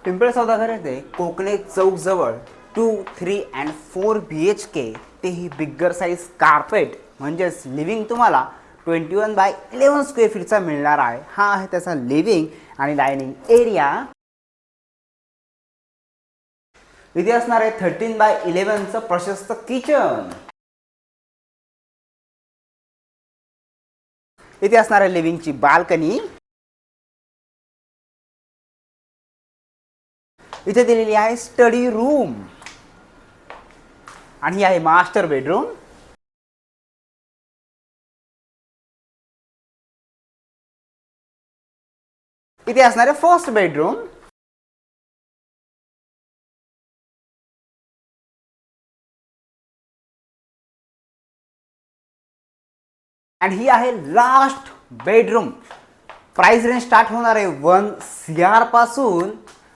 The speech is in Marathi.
पिंपळ सौदागर येथे कोकणे चौक जवळ 2, 3 and 4 BHK तेही बिग्गर साईज कार्पेट म्हणजेच लिव्हिंग तुम्हाला 21/11 स्क्वेअर फीटचा मिळणार आहे. हा आहे त्याचा लिव्हिंग आणि डायनिंग एरिया. इथे असणार आहे 13/11चं प्रशस्त किचन. इथे असणार आहे लिव्हिंगची बाल्कनी. इथे दिलेली आहे स्टडी रूम आणि ही आहे मास्टर बेडरूम. इथे असणार आहे फर्स्ट बेडरूम. आणि ही आहे last bedroom. Price range start होणार आहे 1 CR पासून